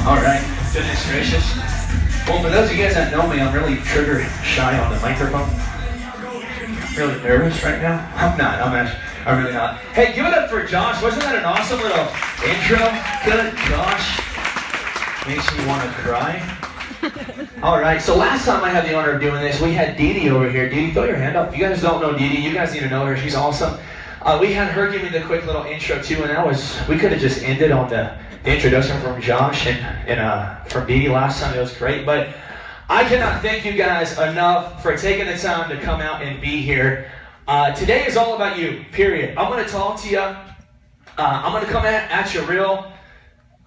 All right, goodness gracious. Well, for those of you guys that know me, I'm really trigger shy on the microphone. Really nervous right now. I'm really not. Hey, give it up for Josh. Wasn't that an awesome little intro? Good gosh. Makes me want to cry. All right, so last time I had the honor of doing this, we had Dee Dee over here. Dee Dee, throw your hand up. If you guys don't know Dee Dee, you guys need to know her. She's awesome. We had her give me the quick little intro too, and we could have just ended on the introduction from Josh and from Dee Dee last time. It was great, but I cannot thank you guys enough for taking the time to come out and be here. Today is all about you, period. I'm going to talk to you. I'm going to come at you real.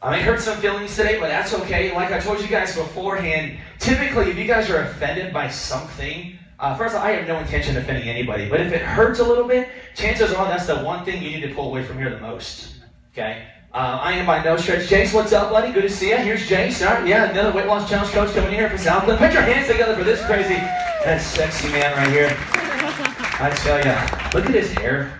I may hurt some feelings today, but that's okay. Like I told you guys beforehand, typically if you guys are offended by something, first of all, I have no intention of offending anybody, but if it hurts a little bit, chances are that's the one thing you need to pull away from here the most, okay? I am by no stretch. Jace, what's up, buddy? Good to see you. Here's Jace. All right, yeah, another weight loss challenge coach coming in here from Southglenn. Put your hands together for this crazy, that sexy man right here. I tell ya, look at his hair.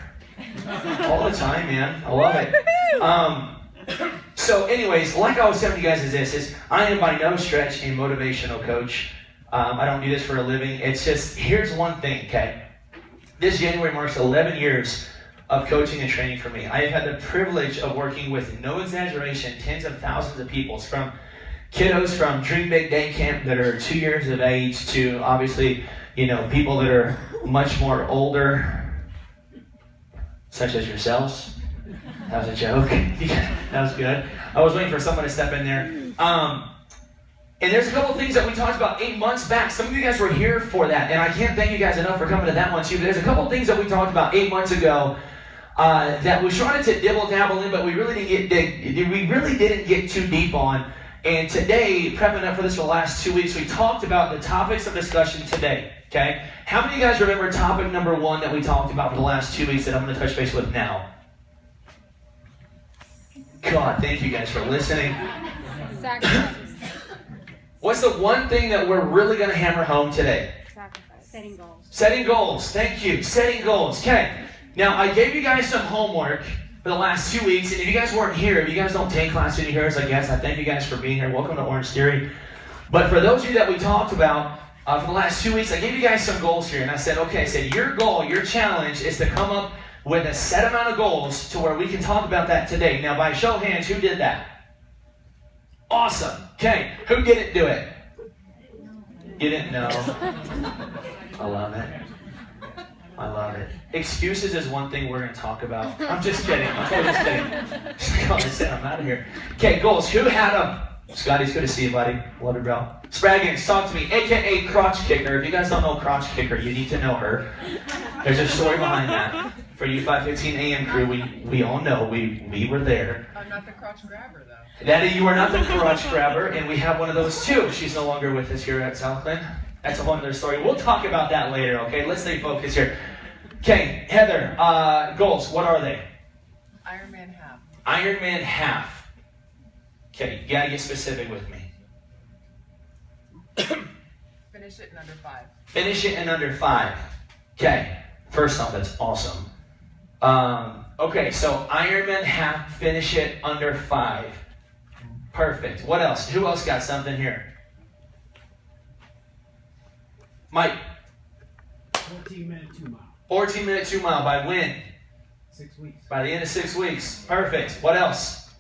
All the time, man. I love it. So anyways, like I was telling you guys is I am by no stretch a motivational coach. I don't do this for a living. It's just, here's one thing, okay? This January marks 11 years of coaching and training for me. I have had the privilege of working with, no exaggeration, tens of thousands of people, from kiddos from Dream Big Day Camp that are 2 years of age to obviously, people that are much more older, such as yourselves. That was a joke. That was good. I was waiting for someone to step in there. And there's a couple things that we talked about 8 months back. Some of you guys were here for that, and I can't thank you guys enough for coming to that one too. But there's a couple things that we talked about 8 months ago that we started to dibble dabble in, but we really didn't get too deep on. And today, prepping up for this for the last 2 weeks, we talked about the topics of discussion today. Okay, how many of you guys remember topic number 1 that we talked about for the last 2 weeks that I'm going to touch base with now? God, thank you guys for listening. Sacrifice. What's the one thing that we're really going to hammer home today? Sacrifice. Setting goals. Setting goals. Thank you. Setting goals. Okay. Now, I gave you guys some homework for the last 2 weeks, and if you guys weren't here, if you guys don't take class any here, I guess, I thank you guys for being here. Welcome to Orangetheory. But for those of you that we talked about for the last 2 weeks, I gave you guys some goals here, and I said, okay, your goal, your challenge is to come up with a set amount of goals to where we can talk about that today. Now, by show of hands, who did that? Awesome. Okay, who didn't do it? You didn't know. I love it. I love it. Excuses is one thing we're going to talk about. I'm just kidding. I'm totally just kidding. I'm out of here. Okay, goals. Who had them? Scotty, it's good to see you, buddy. Love you, bro. Spraggins, talk to me. AKA Crotch Kicker. If you guys don't know Crotch Kicker, you need to know her. There's a story behind that. For you 5:15 a.m. crew, we all know we were there. I'm not the crotch grabber, though. Daddy, you are not the crotch grabber, and we have one of those too. She's no longer with us here at Southglenn. That's a whole other story. We'll talk about that later, okay? Let's stay focused here. Okay, Heather, goals, what are they? Ironman half. Ironman half. Okay, you gotta get specific with me. Finish it in under 5. Finish it in under 5. Okay, first off, that's awesome. Okay, so Ironman half, finish it under 5. Perfect. What else? Who else got something here? Mike. 14-minute 2-mile. 14-minute 2-mile by when? 6 weeks. By the end of 6 weeks. Perfect. What else?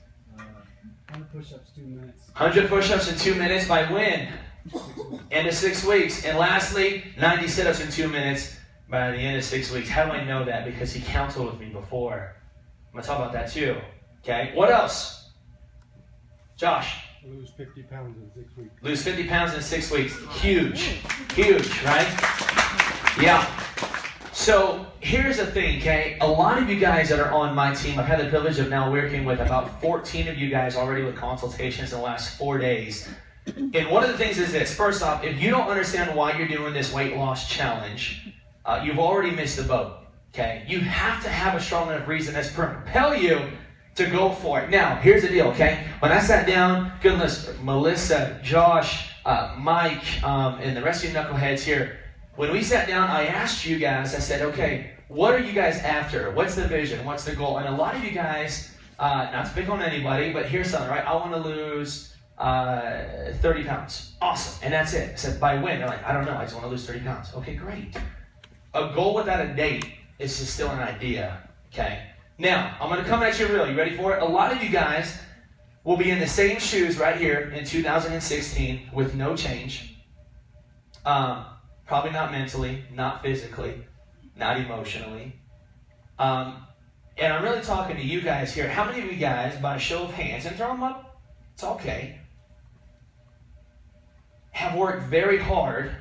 100 push-ups, 2 minutes. 100 push-ups in 2 minutes by when? 6 weeks. End of 6 weeks. And lastly, 90 sit-ups in 2 minutes by the end of 6 weeks. How do I know that? Because he counseled with me before. I'm going to talk about that too. Okay. What else? Josh. Lose 50 pounds in 6 weeks. Lose 50 pounds in 6 weeks. Huge. Huge, right? Yeah. So here's the thing, okay? A lot of you guys that are on my team, I've had the privilege of now working with about 14 of you guys already with consultations in the last 4 days. And one of the things is this. First off, if you don't understand why you're doing this weight loss challenge, you've already missed the boat, okay? You have to have a strong enough reason that's propel you to go for it. Now, here's the deal, okay? When I sat down, goodness, Melissa, Josh, Mike, and the rest of you knuckleheads here, when we sat down, I asked you guys, I said, okay, what are you guys after? What's the vision? What's the goal? And a lot of you guys, not to pick on anybody, but here's something, right? I want to lose 30 pounds. Awesome. And that's it. I said, by when? They're like, I don't know. I just want to lose 30 pounds. Okay, great. A goal without a date is just still an idea. Okay? Now, I'm going to come at you real. You ready for it? A lot of you guys will be in the same shoes right here in 2016 with no change. Probably not mentally, not physically, not emotionally. And I'm really talking to you guys here. How many of you guys, by a show of hands, and throw them up, it's okay, have worked very hard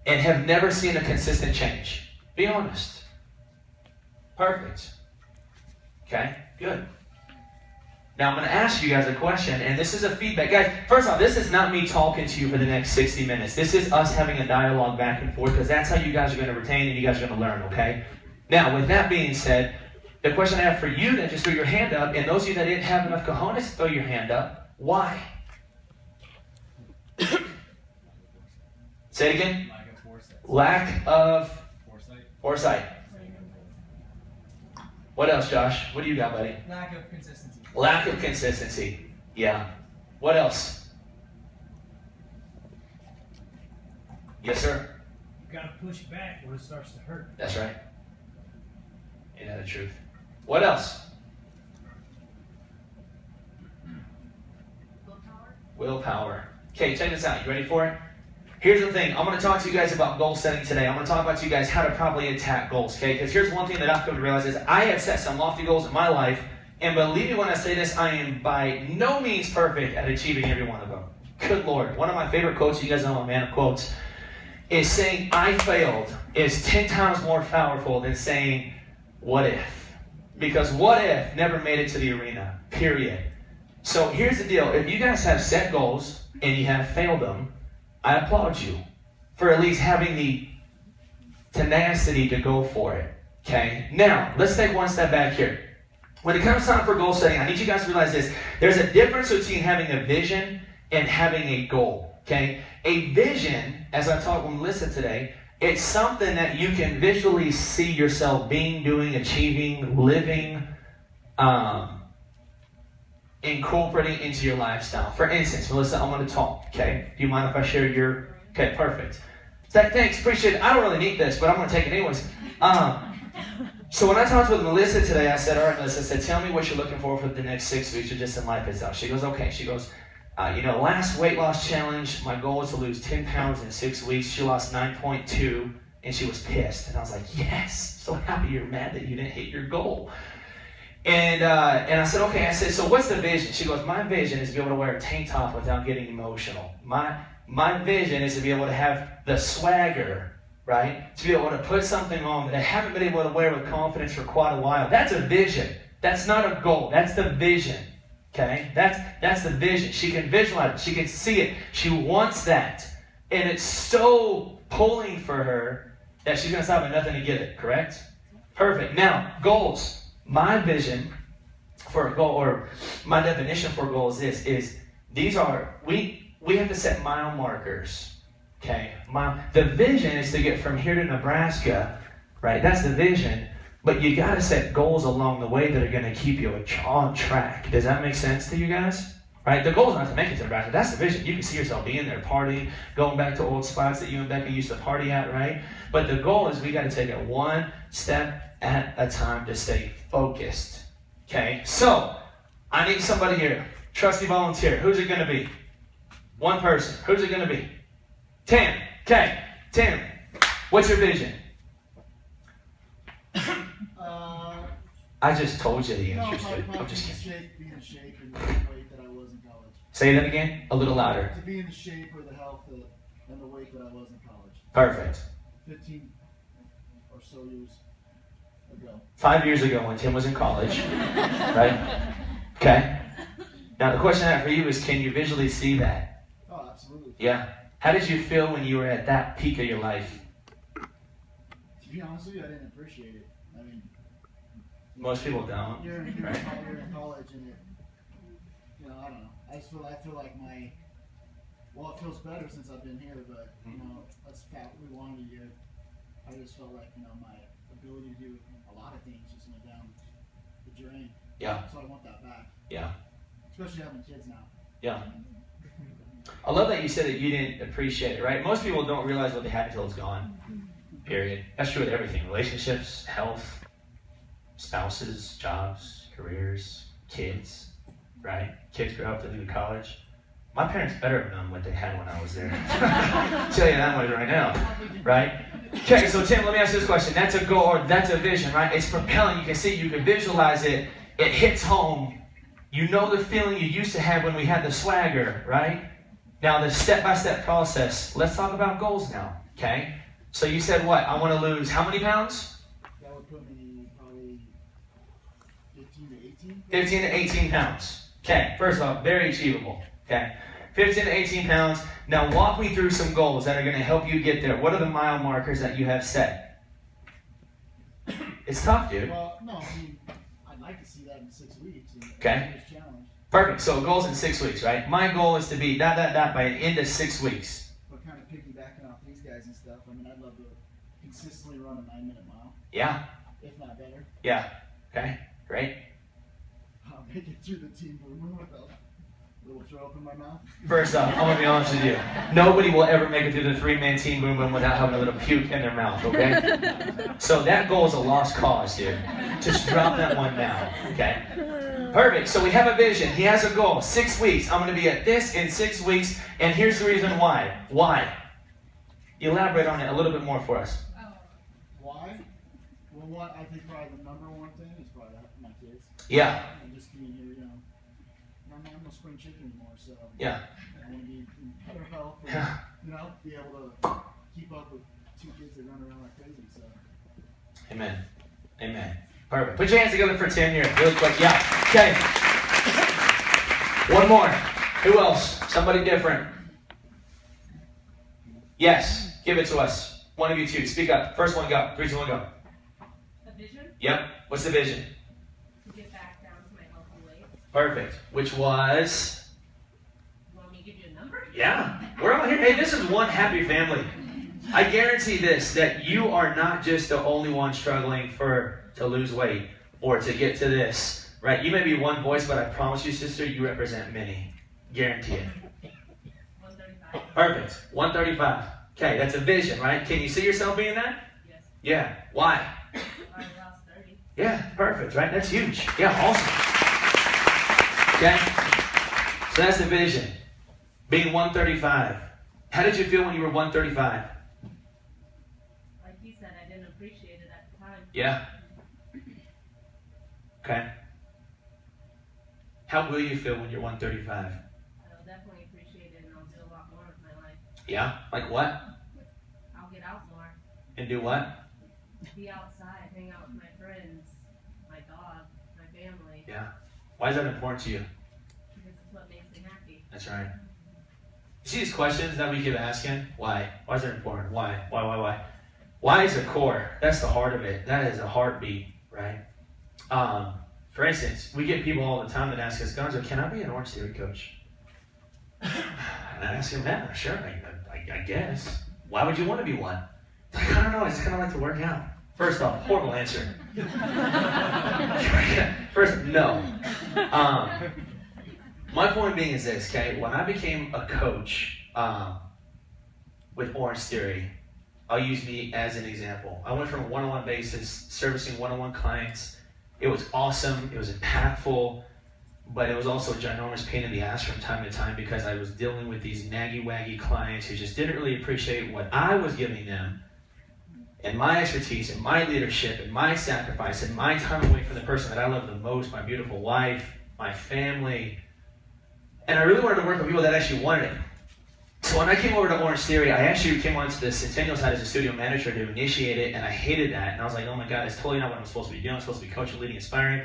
and have never seen a consistent change? Be honest. Perfect. Okay, good. Now I'm going to ask you guys a question, and this is a feedback. Guys, first off, this is not me talking to you for the next 60 minutes. This is us having a dialogue back and forth, because that's how you guys are going to retain and you guys are going to learn, okay? Now, with that being said, the question I have for you then, just throw your hand up, and those of you that didn't have enough cojones to throw your hand up, why? Say it again. Lack of foresight. What else, Josh? What do you got, buddy? Lack of consistency. Lack of consistency. Yeah. What else? Yes, sir? You gotta push back when it starts to hurt. That's right. Ain't that the truth? What else? Willpower. Okay, check this out. You ready for it? Here's the thing. I'm going to talk to you guys about goal setting today. I'm going to talk about to you guys how to properly attack goals, okay? Because here's one thing that I've come to realize is I have set some lofty goals in my life, and believe me when I say this, I am by no means perfect at achieving every one of them. Good Lord. One of my favorite quotes, you guys know I'm a man of quotes, is saying I failed is 10 times more powerful than saying what if. Because what if never made it to the arena, period. So here's the deal. If you guys have set goals and you have failed them, I applaud you for at least having the tenacity to go for it, okay? Now, let's take one step back here. When it comes time for goal setting, I need you guys to realize this. There's a difference between having a vision and having a goal, okay? A vision, as I talked with Melissa today, it's something that you can visually see yourself being, doing, achieving, living, incorporating into your lifestyle. For instance, Melissa, I'm going to talk, okay? Do you mind if I share your... Okay, perfect. Zach, thanks, appreciate it. I don't really need this, but I'm going to take it anyways. So when I talked with Melissa today, I said, all right, Melissa, I said, tell me what you're looking for the next 6 weeks or just in life itself. She goes, okay. She goes, last weight loss challenge, my goal was to lose 10 pounds in 6 weeks. She lost 9.2, and she was pissed. And I was like, yes, so happy you're mad that you didn't hit your goal. And I said, okay. I said, so what's the vision? She goes, my vision is to be able to wear a tank top without getting emotional. My vision is to be able to have the swagger, right? To be able to put something on that I haven't been able to wear with confidence for quite a while. That's a vision. That's not a goal. That's the vision, okay? That's the vision. She can visualize it. She can see it. She wants that. And it's so pulling for her that she's going to stop at nothing to get it, correct? Perfect. Now, goals. My vision for a goal, or my definition for goals is these are, we have to set mile markers, okay? The vision is to get from here to Nebraska, right? That's the vision, but you got to set goals along the way that are going to keep you on track. Does that make sense to you guys? Right? The goal is not to make it to Nebraska. That's the vision. You can see yourself being there, partying, going back to old spots that you and Becca used to party at, right? But the goal is we got to take it one step at a time to stay focused. Okay? So, I need somebody here. Trusty volunteer. Who's it going to be? One person. Who's it going to be? Tim. Okay. Tim, what's your vision? I just told you the answer. I'm just kidding. Be in shape and the weight that I was in college. Say that again. A little louder. To be in the shape or the health and the weight that I was in college. Perfect. 15 or so years ago. 5 years ago when Tim was in college. Right? Okay. Now the question I have for you is, can you visually see that? Oh, absolutely. Yeah. How did you feel when you were at that peak of your life? To be honest with you, I didn't appreciate it. I mean, Most people don't. You're Right. in college and I don't know. I feel like it feels better since I've been here, but that's fat rewind a year. I just felt like my ability to do a lot of things just went down the drain. Yeah. So I want that back. Yeah. Especially having kids now. Yeah. I love that you said that you didn't appreciate it, right? Most people don't realize what they have until it's gone. Period. That's true with everything. Relationships, health, spouses, jobs, careers, kids, right? Kids grow up to do college. My parents better have known what they had when I was there. I'll tell you that much right now, right? Okay, so Tim, let me ask you this question. That's a goal, or that's a vision, right? It's propelling. You can see it, you can visualize it. It hits home. You know the feeling you used to have when we had the swagger, right? Now, the step-by-step process. Let's talk about goals now, okay? So you said what? I want to lose how many pounds? That would put me probably 15 to 18. 15 to 18 pounds. Okay, first off, very achievable, okay? 15 to 18 pounds. Now walk me through some goals that are going to help you get there. What are the mile markers that you have set? It's tough, dude. Well, no, I mean, I'd like to see that in 6 weeks. And Okay. it's a challenge. Perfect. So goals in 6 weeks, right? My goal is to be ... by the end of 6 weeks. But kind of piggybacking off these guys and stuff, I mean, I'd love to consistently run a 9-minute mile, Yeah. if not better. Yeah. Okay. Great. I'll make it through the team boom without a little throw up in my mouth. First off, I'm going to be honest with you. Nobody will ever make it through the 3-man team boom boom without having a little puke in their mouth, okay? So that goal is a lost cause, dude. Just drop that one down, okay? Perfect. So we have a vision. He has a goal. 6 weeks. I'm going to be at this in 6 weeks, and here's the reason why. Why? Elaborate on it a little bit more for us. Why? Well, what I think probably the number one thing is probably my kids. Yeah. And just being here, you know, I'm no spring chicken anymore, so Yeah. I want to be in better health and, Yeah. you know, be able to keep up with 2 kids that run around like crazy, so. Amen. Amen. Perfect. Put your hands together for Tim here, really quick. Yeah. Okay. One more. Who else? Somebody different. Yes. Give it to us. One of you two. Speak up. First one, go. 3, 2, 1, go. A vision Yep. What's the vision? to get back down to my healthy weight. Perfect. Which was? You want me to give you a number? Yeah. We're all here. Hey, this is one happy family. I guarantee this, that you are not just the only one struggling to lose weight or to get to this, right? You may be one voice, but I promise you, sister, you represent many. Guarantee it. 135. Perfect. 135. Okay, that's a vision, right? Can you see yourself being that? Yes. Yeah. Why? I already lost 30. Yeah, perfect, right? That's huge. Yeah, awesome. Okay? So that's the vision. Being 135. How did you feel when you were 135? Like he said, I didn't appreciate it at the time. Yeah. Okay. How will you feel when you're 135? I'll definitely appreciate it, and I'll do a lot more with my life. Yeah? Like what? I'll get out more, And do what? be outside, hang out with my friends, my dog, my family, Yeah. Why is that important to you? because it's what makes me happy. That's right. You see these questions that we keep asking? Why? Why is that important? Why? Why? Why is the core? That's the heart of it. That is a heartbeat, right? For instance, we get people all the time that ask us, Gonzo, can I be an Orangetheory coach? And I ask them, yeah, sure, I guess. Why would you want to be one? Like, I don't know, I just kind of like to work out. First off, horrible answer. First, no. My point being is this, okay? When I became a coach with Orangetheory, I'll use me as an example. I went from a one-on-one basis, servicing one-on-one clients. It was awesome. It was impactful, but it was also a ginormous pain in the ass from time to time because I was dealing with these naggy-waggy clients who just didn't really appreciate what I was giving them and my expertise and my leadership and my sacrifice and my time away from the person that I love the most, my beautiful wife, my family. And I really wanted to work with people that actually wanted it. So when I came over to Orangetheory, I actually came onto the Centennial side as a studio manager to initiate it, and I hated that. And I was like, oh my God, it's totally not what I'm supposed to be doing. I'm supposed to be coaching, leading, inspiring.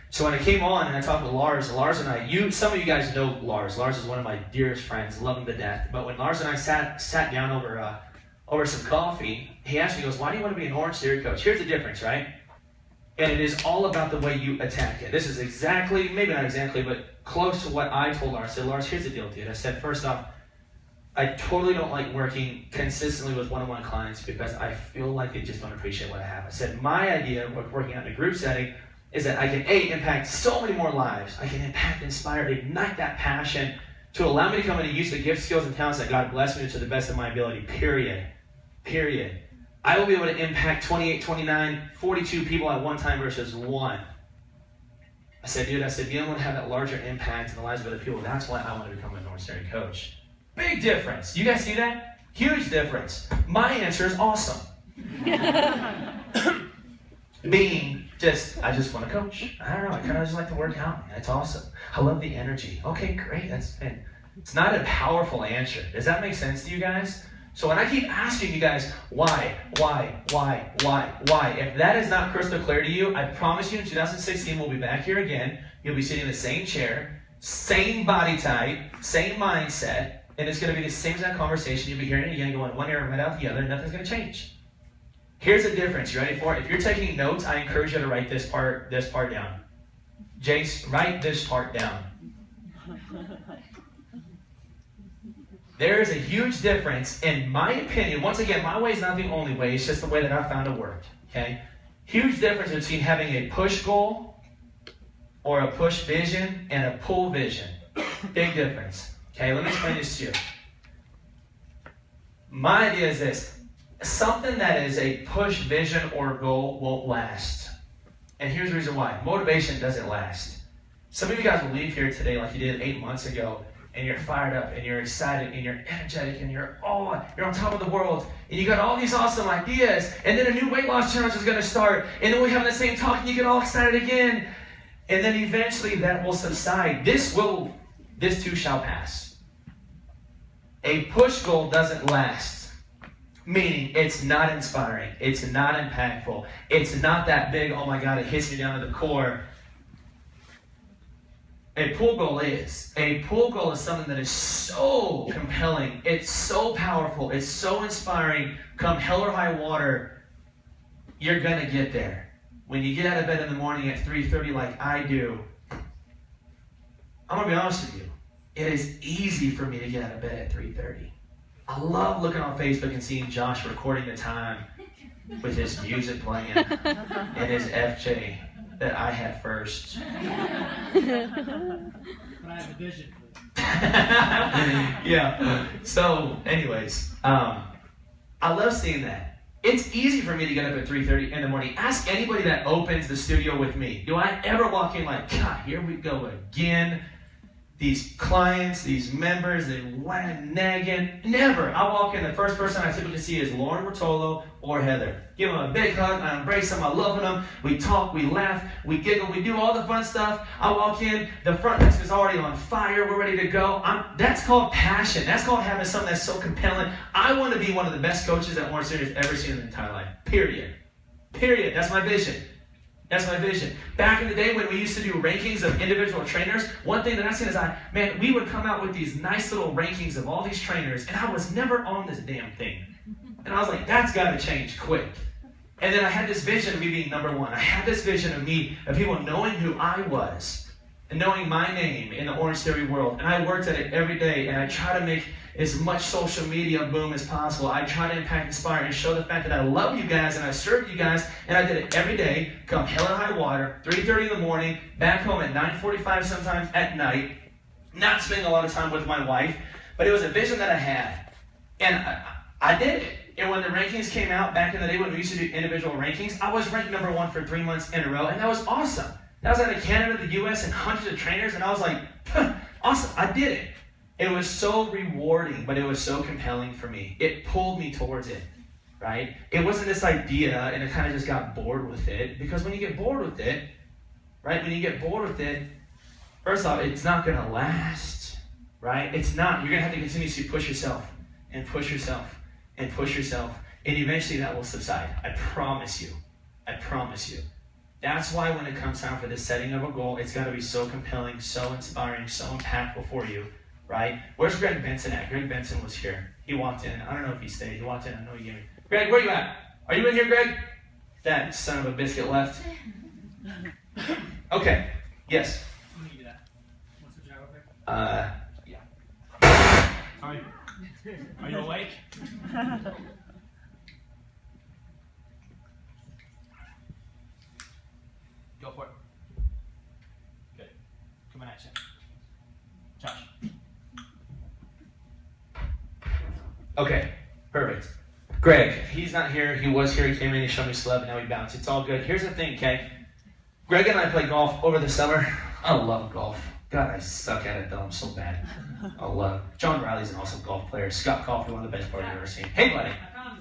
So when I came on and I talked with Lars and I, some of you guys know Lars. Lars is one of my dearest friends, love him to death. But when Lars and I sat down over some coffee, he asked me, he goes, why do you want to be an Orangetheory coach? Here's the difference, right? And it is all about the way you attack it. This is exactly, maybe not exactly, but close to what I told Lars. I said, Lars, here's the deal, dude. I said, first off, I totally don't like working consistently with one-on-one clients because I feel like they just don't appreciate what I have. I said, my idea of working out in a group setting is that I can, impact so many more lives. I can impact, inspire, ignite that passion to allow me to come in and use the gifts, skills, and talents that God blessed me to the best of my ability, period. Period. I will be able to impact 28, 29, 42 people at one time versus one. I said, dude, being able to have that larger impact in the lives of other people, that's why I want to become an Orangetheory coach. Big difference. You guys see that? Huge difference. My answer is awesome. Being I just want to coach. I don't know. I kind of just like to work out. That's awesome. I love the energy. Okay, great. It's not a powerful answer. Does that make sense to you guys? So when I keep asking you guys, why? If that is not crystal clear to you, I promise you in 2016 we'll be back here again. You'll be sitting in the same chair, same body type, same mindset, and it's going to be the same exact conversation. You'll be hearing it again, going one ear right out the other, and nothing's going to change. Here's the difference. You ready for it? If you're taking notes, I encourage you to write this part down. Jace, write this part down. There is a huge difference, in my opinion. Once again, my way is not the only way. It's just the way that I found it worked. Okay? Huge difference between having a push goal or a push vision and a pull vision. Big difference. Okay, let me explain this to you. My idea is this. Something that is a push vision or goal won't last. And here's the reason why. Motivation doesn't last. Some of you guys will leave here today like you did 8 months ago, and you're fired up, and you're excited, and you're energetic, and you're on top of the world, and you got all these awesome ideas, and then a new weight loss challenge is going to start, and then we have the same talk, and you get all excited again, and then eventually that will subside. This too shall pass. A push goal doesn't last. Meaning, it's not inspiring. It's not impactful. It's not that big, oh my God, it hits me down to the core. A pull goal is. A pull goal is something that is so compelling. It's so powerful. It's so inspiring. Come hell or high water, you're going to get there. When you get out of bed in the morning at 3:30 like I do, I'm going to be honest with you. It is easy for me to get out of bed at 3:30. I love looking on Facebook and seeing Josh recording the time with his music playing and his FJ that I had first. But I have a vision for that. Yeah. So, anyways, I love seeing that. It's easy for me to get up at 3:30 in the morning. Ask anybody that opens the studio with me. Do I ever walk in like, God, here we go again? These clients, these members, they whine, nagging. Never. I walk in, the first person I typically see is Lauren Rotolo or Heather. Give them a big hug, I embrace them, I love them. We talk, we laugh, we giggle, we do all the fun stuff. I walk in, the front desk is already on fire, we're ready to go. That's called passion. That's called having something that's so compelling. I want to be one of the best coaches that Orangetheory has ever seen in their entire life. Period. Period. That's my vision. That's my vision. Back in the day when we used to do rankings of individual trainers, one thing that I seen is we would come out with these nice little rankings of all these trainers, and I was never on this damn thing. And I was like, that's got to change quick. And then I had this vision of me being number one. I had this vision of people knowing who I was and knowing my name in the Orangetheory world. And I worked at it every day, and I try to make as much social media boom as possible. I try to impact, inspire, and show the fact that I love you guys and I serve you guys, and I did it every day, come hell or high water, 3:30 in the morning, back home at 9:45 sometimes at night, not spending a lot of time with my wife, but it was a vision that I had, and I did it. And when the rankings came out back in the day when we used to do individual rankings, I was ranked number one for 3 months in a row, and that was awesome. That was out of Canada, the US, and hundreds of trainers, and I was like, awesome, I did it. It was so rewarding, but it was so compelling for me. It pulled me towards it, right? It wasn't this idea, and I kind of just got bored with it, because when you get bored with it, right, first off, it's not going to last, right? It's not. You're going to have to continuously push yourself, and push yourself, and push yourself, and eventually that will subside. I promise you. I promise you. That's why when it comes time for the setting of a goal, it's got to be so compelling, so inspiring, so impactful for you. Right? Where's Greg Benson at? Greg Benson was here. He walked in. I don't know if he stayed. He walked in. I know he gave me. Greg, where you at? Are you in here, Greg? That son of a biscuit left. Okay. Yes. Let me do that. Want to switch out real quick? Yeah. Sorry. Are you awake? Go for it. Good. Coming at you. Josh. Okay, perfect. Greg, he's not here. He was here. He came in, he showed me some love, and now he bounced. It's all good. Here's the thing, okay? Greg and I played golf over the summer. I love golf. God, I suck at it, though. I'm so bad. I love it. John Riley's an awesome golf player. Scott Coffey, one of the best players I've ever seen. Hey, buddy.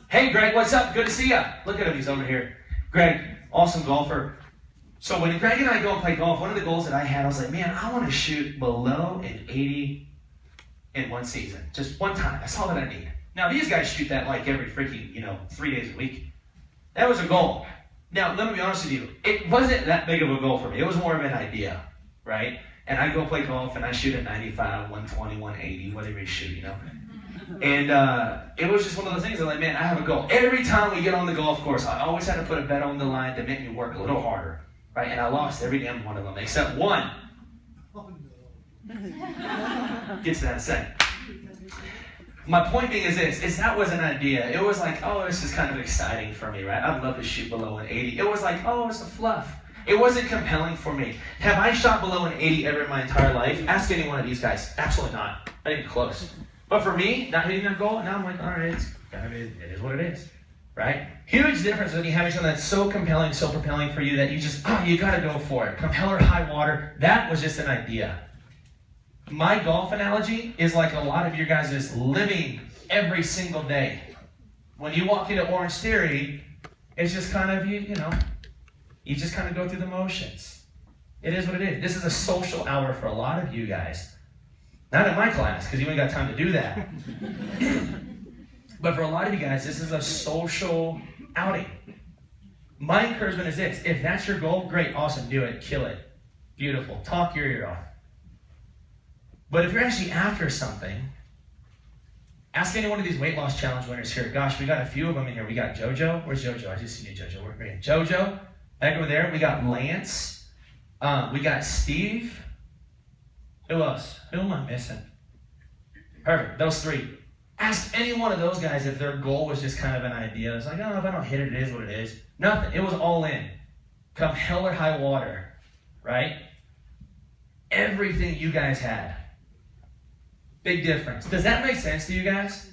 Hey, Greg, what's up? Good to see ya. Look at him. He's over here. Greg, awesome golfer. So when Greg and I go and play golf, one of the goals that I had, I was like, man, I want to shoot below an 80 in one season. Just one time. That's all that I need. Now, these guys shoot that like every freaking, 3 days a week. That was a goal. Now, let me be honest with you. It wasn't that big of a goal for me. It was more of an idea, right? And I go play golf, and I shoot at 95, 120, 180, whatever you shoot, And it was just one of those things. I'm like, man, I have a goal. Every time we get on the golf course, I always had to put a bet on the line to make me work a little harder, right? And I lost every damn one of them, except one. Oh no. Get to that in a second. My point being is this, that was an idea. It was like, oh, this is kind of exciting for me, right? I'd love to shoot below an 80. It was like, oh, it's a fluff. It wasn't compelling for me. Have I shot below an 80 ever in my entire life? Ask any one of these guys. Absolutely not. Not even close. But for me, not hitting that goal, now I'm like, all right, it is what it is, right? Huge difference when you have something that's so compelling, so propelling for you that you just, you got to go for it. Compel or high water, that was just an idea. My golf analogy is like a lot of you guys is living every single day. When you walk into Orangetheory, it's just kind of, you just kind of go through the motions. It is what it is. This is a social hour for a lot of you guys. Not in my class, because you ain't got time to do that. But for a lot of you guys, this is a social outing. My encouragement is this. If that's your goal, great, awesome, do it, kill it. Beautiful. Talk your ear off. But if you're actually after something, ask any one of these weight loss challenge winners here. Gosh, we got a few of them in here. We got JoJo. Where's JoJo? I just seen you, JoJo. We're great. JoJo, back over there. We got Lance. We got Steve. Who else? Who am I missing? Perfect. Those three. Ask any one of those guys if their goal was just kind of an idea. It's like, oh, if I don't hit it, it is what it is. Nothing. It was all in. Come hell or high water, right? Everything you guys had. Big difference. Does that make sense to you guys?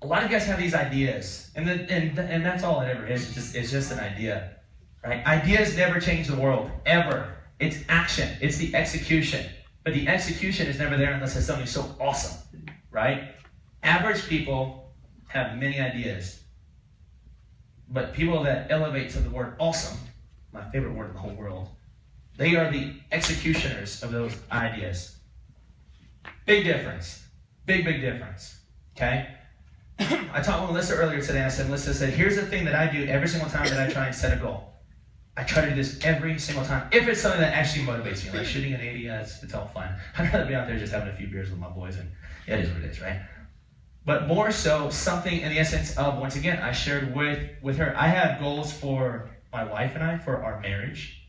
A lot of you guys have these ideas, and that's all it ever is. It's just an idea, right? Ideas never change the world, ever. It's action. It's the execution. But the execution is never there unless it's something so awesome, right? Average people have many ideas, but people that elevate to the word awesome, my favorite word in the whole world, they are the executioners of those ideas. Big difference. Big difference. Okay? I talked with Melissa earlier today, and I said, Melissa said, here's the thing that I do every single time that I try and set a goal. I try to do this every single time. If it's something that actually motivates me, like shooting an 80, it's all fun. I'd rather be out there just having a few beers with my boys, and it is what it is, right? But more so, something in the essence of, once again, I shared with her. I have goals for my wife and I, for our marriage.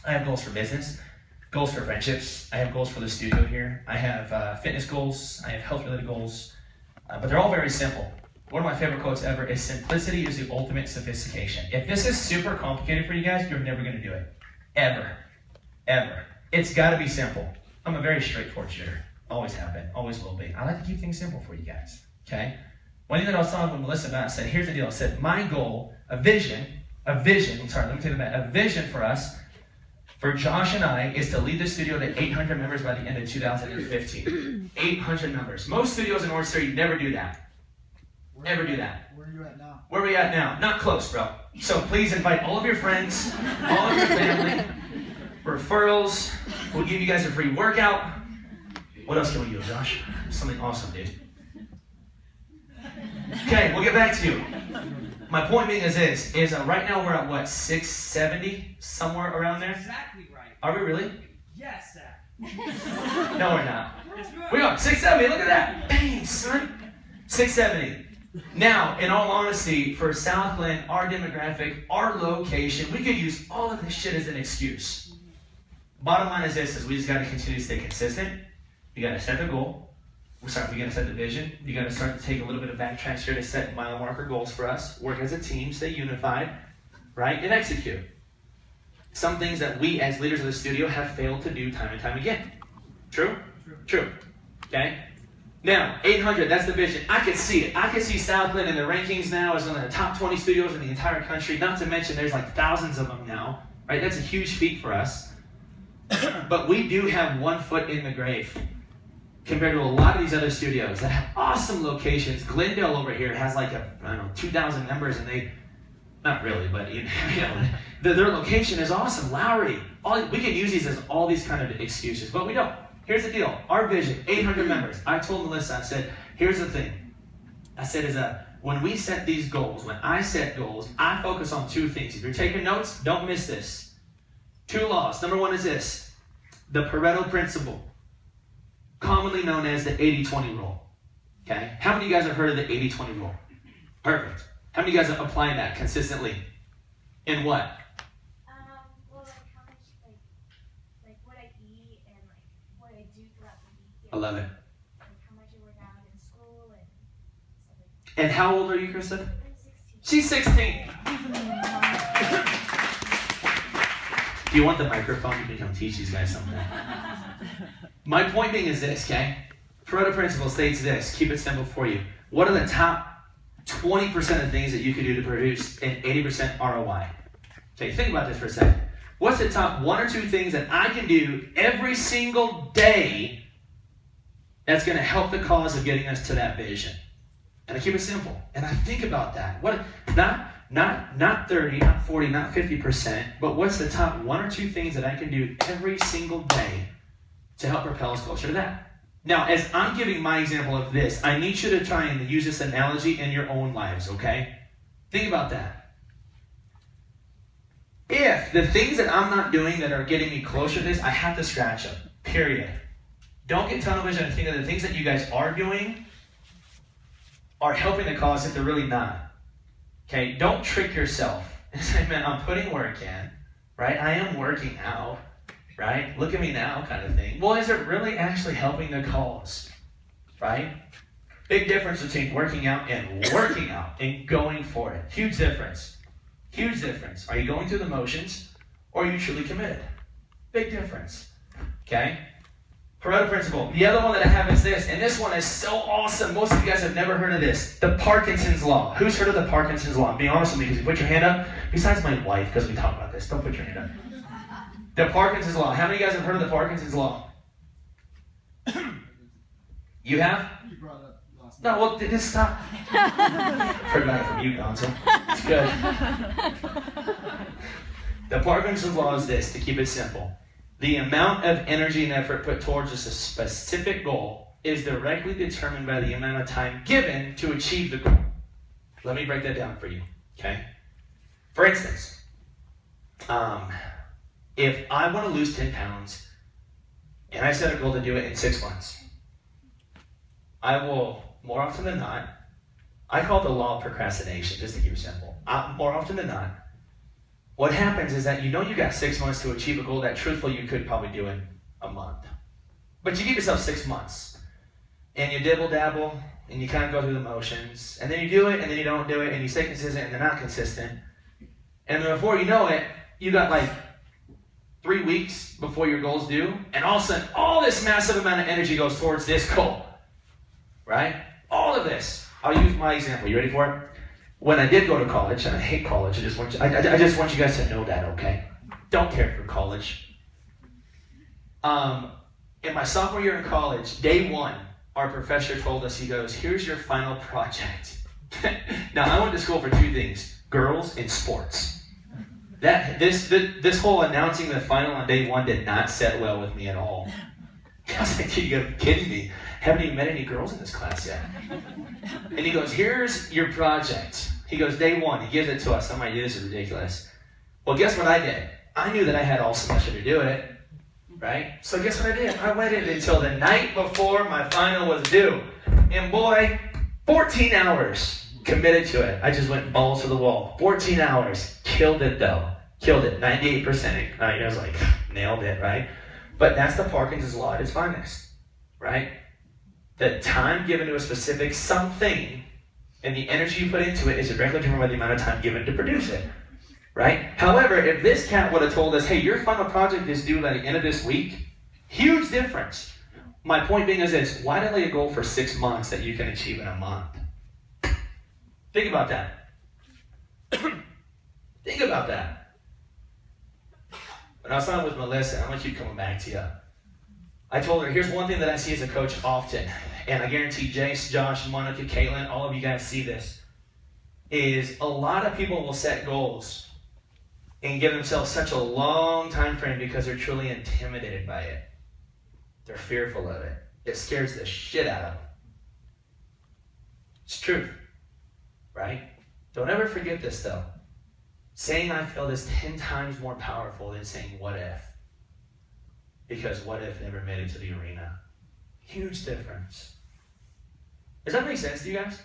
I have goals for business. Goals for friendships. I have goals for the studio here. I have fitness goals. I have health-related goals. But they're all very simple. One of my favorite quotes ever is, simplicity is the ultimate sophistication. If this is super complicated for you guys, you're never going to do it. Ever. Ever. It's got to be simple. I'm a very straightforward shooter. Always have been. Always will be. I like to keep things simple for you guys. Okay? One thing that I was talking with Melissa about, I said, here's the deal. I said, my goal, a vision for us, for Josh and I, is to lead the studio to 800 members by the end of 2015. 800 members. Most studios in Orangetheory never do that. Never do that. Where are you at now? Where are we at now? Not close, bro. So please invite all of your friends, all of your family, referrals. We'll give you guys a free workout. What else can we do, Josh? Something awesome, dude. Okay, we'll get back to you. My point being is this, right now we're at what, 670? Somewhere around there? Exactly right. Are we really? Yes, Zach. No, we're not. We are. 670, look at that. Bang, son. 670. Now, in all honesty, for Southglenn, our demographic, our location, we could use all of this shit as an excuse. Bottom line is this, we just got to continue to stay consistent. You got to set the goal. We got to set the vision. You got to start to take a little bit of backtracks here to set mile marker goals for us. Work as a team, stay unified, right? And execute. Some things that we as leaders of the studio have failed to do time and time again. True? True. Okay? Now, 800, that's the vision. I could see it. I could see Southglenn in the rankings now as one of the top 20 studios in the entire country. Not to mention there's like thousands of them now. Right? That's a huge feat for us. But we do have one foot in the grave compared to a lot of these other studios that have awesome locations. Glendale over here has like 2,000 members, and they, not really, but their location is awesome. Lowry, we can use these as all these kind of excuses, but we don't. Here's the deal. Our vision, 800 members. I told Melissa, I said, here's the thing. I said, when we set these goals, when I set goals, I focus on two things. If you're taking notes, don't miss this. 2 laws. Number 1 is this. The Pareto principle, commonly known as the 80-20 rule. Okay? How many of you guys have heard of the 80-20 rule? Perfect. How many of you guys are applying that consistently? In what? Well, like how much, like what I eat and like what I do throughout the week. I love it. Like how much I work out in school and stuff like And how old are you, Krista? that. I'm 16. She's 16. Do you want the microphone? You can come teach these guys something. My point being is this, okay? Pareto principle states this. Keep it simple for you. What are the top 20% of things that you can do to produce an 80% ROI? Okay, think about this for a second. What's the top 1 or 2 things that I can do every single day that's going to help the cause of getting us to that vision? And I keep it simple. And I think about that. What? Not 30, not 40, not 50%, but what's the top 1 or 2 things that I can do every single day to help propel us closer to that? Now, as I'm giving my example of this, I need you to try and use this analogy in your own lives, okay? Think about that. If the things that I'm not doing that are getting me closer to this, I have to scratch them, period. Don't get tunnel vision and think that the things that you guys are doing are helping the cause if they're really not. Okay, don't trick yourself and say, man, I'm putting work in, right? I am working out, right? Look at me now kind of thing. Well, is it really actually helping the cause, right? Big difference between working out and going for it. Huge difference. Huge difference. Are you going through the motions or are you truly committed? Big difference, okay? Pareto principle. The other one that I have is this, and this one is so awesome. Most of you guys have never heard of this. The Parkinson's Law. Who's heard of the Parkinson's Law? Be honest with me, because you put your hand up. Besides my wife, because we talk about this. Don't put your hand up. The Parkinson's Law. How many of you guys have heard of the Parkinson's Law? You have? You brought it up last night. No, well, just stop. Heard about it from you, Gonzo. It's good. The Parkinson's Law is this, to keep it simple. The amount of energy and effort put towards a specific goal is directly determined by the amount of time given to achieve the goal. Let me break that down for you, okay? For instance, if I want to lose 10 pounds and I set a goal to do it in 6 months, I will, more often than not, I call it the law of procrastination, just to keep it simple. More often than not, what happens is that you got 6 months to achieve a goal that truthfully you could probably do in a month. But you give yourself 6 months. And you dibble dabble, and you kind of go through the motions. And then you do it, and then you don't do it, and you stay consistent, and you're not consistent. And then before you know it, you got like 3 weeks before your goal's due, and all of a sudden, all this massive amount of energy goes towards this goal. Right? All of this. I'll use my example. You ready for it? When I did go to college, and I hate college, I just want you guys to know that, okay? Don't care for college. In my sophomore year in college, day 1, our professor told us, he goes, here's your final project. Now, I went to school for 2 things, girls and sports. This whole announcing the final on day 1 did not set well with me at all. I was like, you're kidding me. Haven't even met any girls in this class yet. And he goes, here's your project. He goes, day 1, he gives it to us. I'm like, this is ridiculous. Well, guess what I did? I knew that I had all semester to do it, right? So guess what I did? I waited until the night before my final was due. And boy, 14 hours committed to it. I just went balls to the wall. 14 hours. Killed it though. Killed it. 98%. I was like, nailed it, right? But that's the Parkinson's Law at its finest, right? The time given to a specific something and the energy you put into it is directly determined by the amount of time given to produce it, right? However, if this cat would have told us, hey, your final project is due by the end of this week, huge difference. My point being is this: why delay a goal for 6 months that you can achieve in a month? Think about that. Think about that. When I was talking with Melissa, I'm going to keep coming back to you. I told her, here's one thing that I see as a coach often, and I guarantee Jace, Josh, Monica, Caitlin, all of you guys see this, is a lot of people will set goals and give themselves such a long time frame because they're truly intimidated by it. They're fearful of it. It scares the shit out of them. It's truth, right? Don't ever forget this, though. Saying I failed is 10 times more powerful than saying what if. Because what if never made it to the arena? Huge difference. Does that make sense to you guys?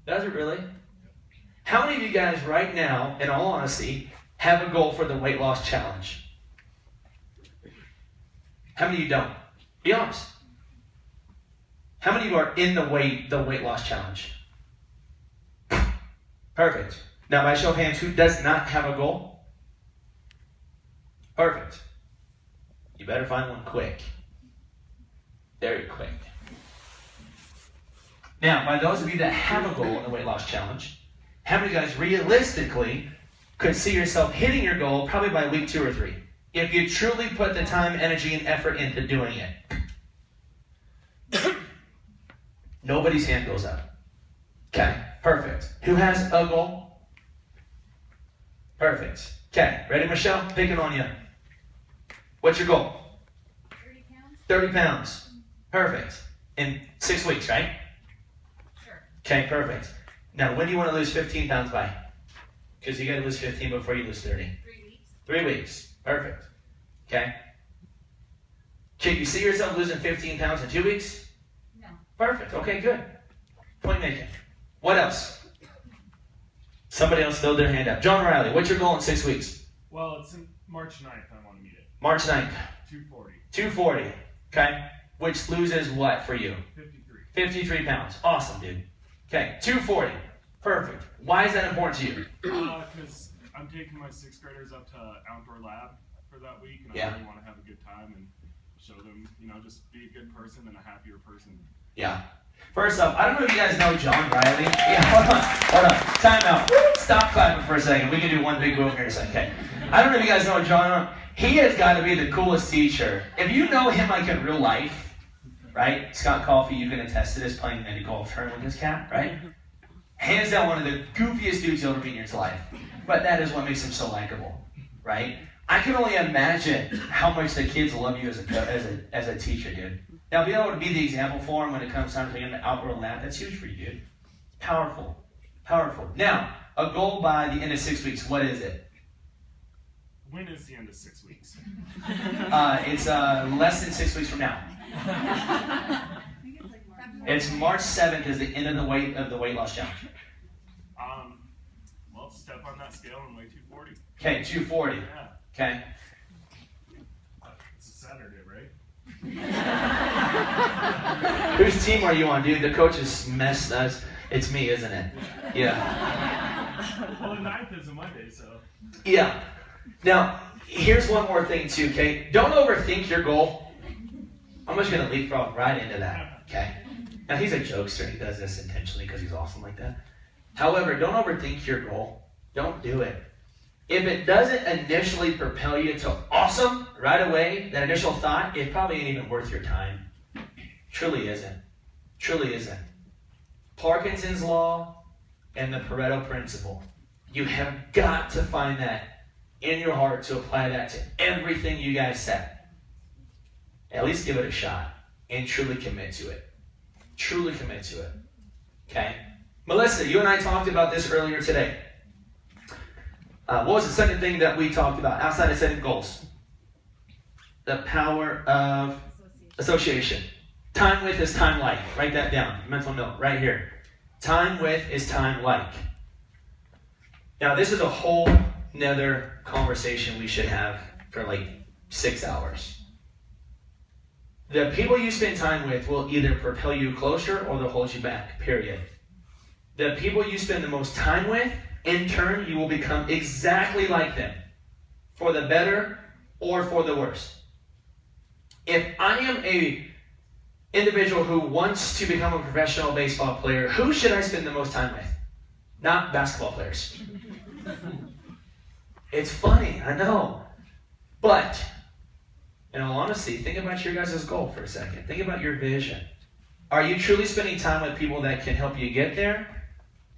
Does it really? How many of you guys right now, in all honesty, have a goal for the weight loss challenge? How many of you don't? Be honest. How many of you are in the weight loss challenge? Perfect. Now, by show of hands, who does not have a goal? Perfect. You better find one quick. Very quick. Now, by those of you that have a goal in the weight loss challenge, how many of you guys realistically could see yourself hitting your goal probably by week 2 or 3? If you truly put the time, energy, and effort into doing it. Nobody's hand goes up. Okay, perfect. Who has a goal? Perfect. Okay, ready, Michelle? Picking on you. What's your goal? 30 pounds? 30 pounds. Perfect. In 6 weeks, right? Sure. Okay, perfect. Now, when do you want to lose 15 pounds by? Because you got to lose 15 before you lose 30. 3 weeks. 3 weeks. Perfect. Okay. Can you see yourself losing 15 pounds in 2 weeks? No. Perfect. Okay, good. Point making. What else? Somebody else throw their hand up. John Riley, what's your goal in 6 weeks? Well, it's in March 9th. I want to meet it. March 9th. 240. 240. Okay. Which loses what for you? 53. 53 pounds. Awesome, dude. Okay. 240. Perfect. Why is that important to you? Because I'm taking my 6th graders up to outdoor lab for that week, and I really want to have a good time and show them, just be a good person and a happier person. Yeah. First up, I don't know if you guys know John Riley. Yeah, hold on. Time out. Stop clapping for a second. We can do one big move here in a second. Okay. I don't know if you guys know John. He has got to be the coolest teacher. If you know him like in real life, right? Scott Coffey, you can attest to this, playing mini golf tournament with his cat, right? Hands down, one of the goofiest dudes you'll ever meet in your life. But that is what makes him so likable, right? I can only imagine how much the kids love you as a teacher, dude. Now, being able to be the example for them when it comes time to get an outdoor lab, that's huge for you, dude. Powerful. Powerful. Now, a goal by the end of 6 weeks, what is it? When is the end of 6 weeks? It's less than 6 weeks from now. It's March 7th is the end of the weight loss challenge. Well, step on that scale and weigh 240. Okay, 240. Yeah. Okay. It's a Saturday, right? Whose team are you on, dude? The coach has messed us. It's me, isn't it? Yeah. Well, the 9th is a Monday, so. Yeah. Now, here's one more thing too, okay? Don't overthink your goal. I'm just going to leapfrog right into that, okay? Now, he's a jokester. He does this intentionally because he's awesome like that. However, don't overthink your goal. Don't do it. If it doesn't initially propel you to awesome right away, that initial thought, it probably ain't even worth your time. Truly isn't. Truly isn't. Parkinson's law and the Pareto principle. You have got to find that in your heart to apply that to everything you guys set. At least give it a shot and truly commit to it. Truly commit to it. Okay? Melissa, you and I talked about this earlier today. What was the second thing that we talked about outside of setting goals? The power of association. Time with is time like. Write that down. Mental note right here. Time with is time like. Now, this is a whole nother conversation we should have for like 6 hours. The people you spend time with will either propel you closer or they'll hold you back, period. The people you spend the most time with, in turn, you will become exactly like them, for the better or for the worse. If I am a individual who wants to become a professional baseball player, who should I spend the most time with? Not basketball players. It's funny, I know. But, in all honesty, think about your guys' goal for a second. Think about your vision. Are you truly spending time with people that can help you get there?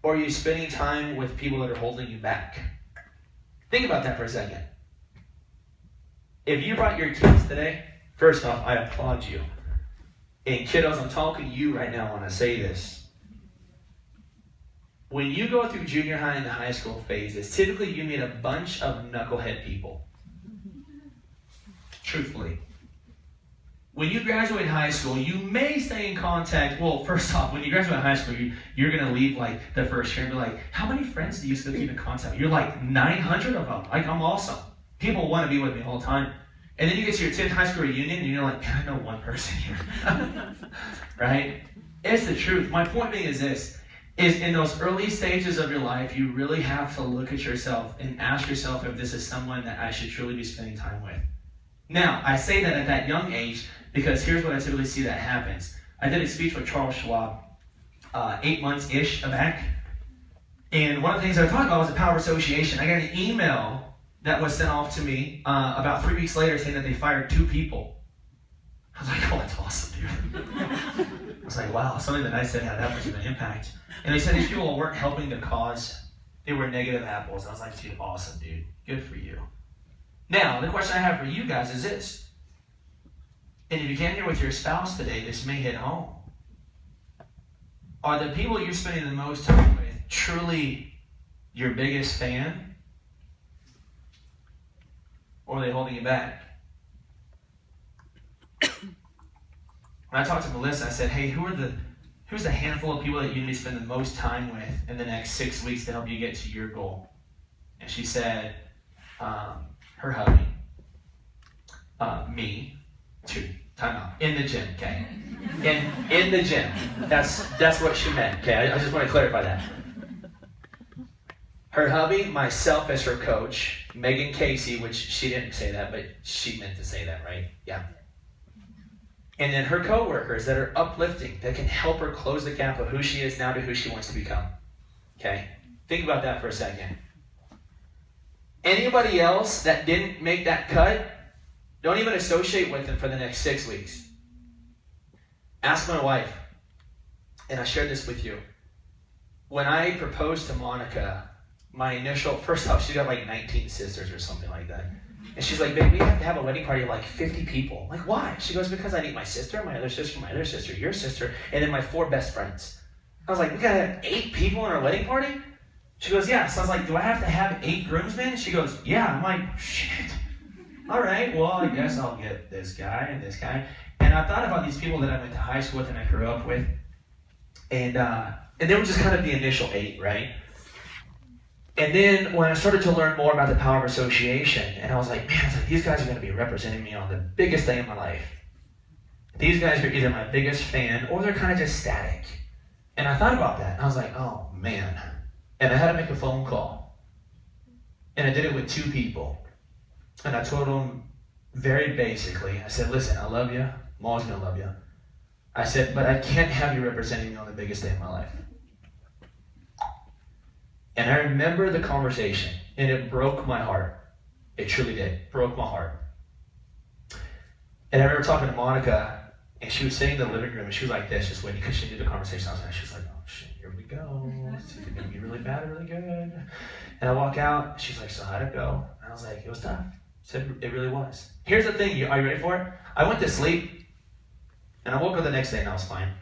Or are you spending time with people that are holding you back? Think about that for a second. If you brought your kids today, first off, I applaud you. And kiddos, I'm talking to you right now when I say this. When you go through junior high and the high school phases, typically you meet a bunch of knucklehead people. Truthfully. When you graduate high school, you may stay in contact. Well, first off, when you graduate high school, you're going to leave like the first year and be like, how many friends do you still keep in contact with? You're like 900 of them. Like, I'm awesome. People want to be with me all the time. And then you get to your 10th high school reunion and you're like, I know one person here. Right? It's the truth. My point being is this, is in those early stages of your life, you really have to look at yourself and ask yourself if this is someone that I should truly be spending time with. Now, I say that at that young age because here's what I typically see that happens. I did a speech with Charles Schwab 8 months-ish back. And one of the things I talked about was the power of association. I got an email that was sent off to me about 3 weeks later saying that they fired 2 people. I was like, oh, that's awesome, dude. I was like, wow, something that I said had that much of an impact. And they said these people weren't helping the cause. They were negative apples. I was like, dude, awesome, dude. Good for you. Now, the question I have for you guys is this. And if you came here with your spouse today, this may hit home. Are the people you're spending the most time with truly your biggest fan? Or are they holding you back? When I talked to Melissa, I said, hey, who's the handful of people that you need to spend the most time with in the next 6 weeks to help you get to your goal? And she said, her hubby, me, 2, time out, in the gym, okay? In the gym. That's what she meant, okay? I just want to clarify that. Her hubby, myself as her coach, Megan Casey, which she didn't say that, but she meant to say that, right? Yeah. And then her coworkers that are uplifting, that can help her close the gap of who she is now to who she wants to become. Okay? Think about that for a second. Anybody else that didn't make that cut, don't even associate with them for the next 6 weeks. Ask my wife, and I shared this with you. When I proposed to Monica, my initial, first off, she got like 19 sisters or something like that. And she's like, babe, we have to have a wedding party of like 50 people. I'm like, why? She goes, because I need my sister, my other sister, my other sister, your sister, and then my 4 best friends. I was like, we gotta have 8 people in our wedding party? She goes, yeah. So I was like, do I have to have 8 groomsmen? She goes, yeah. I'm like, shit. All right, well, I guess I'll get this guy and this guy. And I thought about these people that I went to high school with and I grew up with. And they were just kind of the initial 8, right? And then when I started to learn more about the power of association, and I was like, man, these guys are going to be representing me on the biggest day of my life. These guys are either my biggest fan or they're kind of just static. And I thought about that, and I was like, oh, man. And I had to make a phone call. And I did it with 2 people. And I told them very basically, I said, listen, I love you. I'm always going to love you. I said, but I can't have you representing me on the biggest day of my life. And I remember the conversation, and it broke my heart. It truly did. Broke my heart. And I remember talking to Monica, and she was sitting in the living room, and she was like this, just waiting, because she knew the conversation. I was like, she was like, oh shit, here we go. It's either going to be really bad or really good. And I walk out, she's like, so how'd it go? And I was like, it was tough. Said it really was. Here's the thing, are you ready for it? I went to sleep, and I woke up the next day, and I was fine.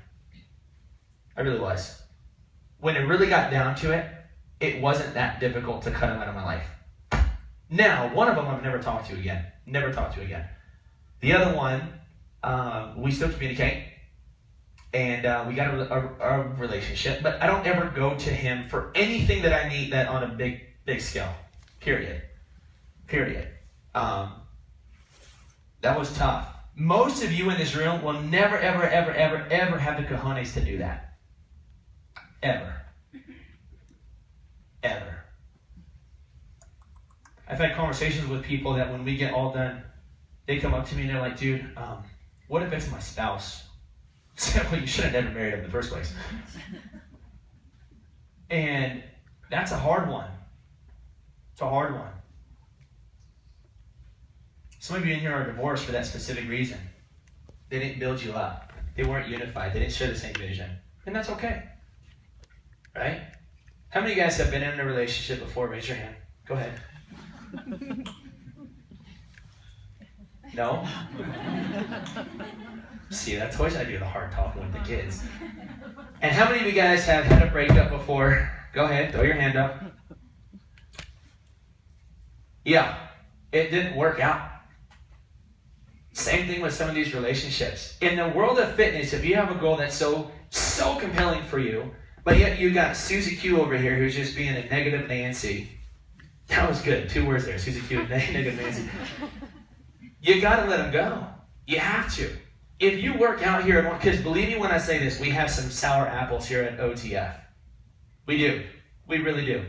I really was. When it really got down to it, it wasn't that difficult to cut him out of my life. Now, one of them I've never talked to again. Never talked to again. The other one, we still communicate. And we got a relationship. But I don't ever go to him for anything that I need that on a big scale. Period. That was tough. Most of you in this room will never, ever have the cojones to do that. Ever. I've had conversations with people that when we get all done, they come up to me and they're like, dude, what if it's my spouse? Well, you should have never married him in the first place. And that's a hard one. It's a hard one. Some of you in here are divorced for that specific reason. They didn't build you up. They weren't unified. They didn't share the same vision. And that's okay. Right? How many of you guys have been in a relationship before? Raise your hand. Go ahead. No? See, that's always I do the hard talking with the kids. And how many of you guys have had a breakup before? Go ahead, throw your hand up. Yeah, it didn't work out. Same thing with some of these relationships. In the world of fitness, if you have a goal that's so compelling for you, but yet you got Susie Q over here who's just being a negative Nancy. That was good. 2 words there. Susie Q, negative Nancy. You got to let them go. You have to. If you work out here, because believe me when I say this, we have some sour apples here at OTF. We do. We really do.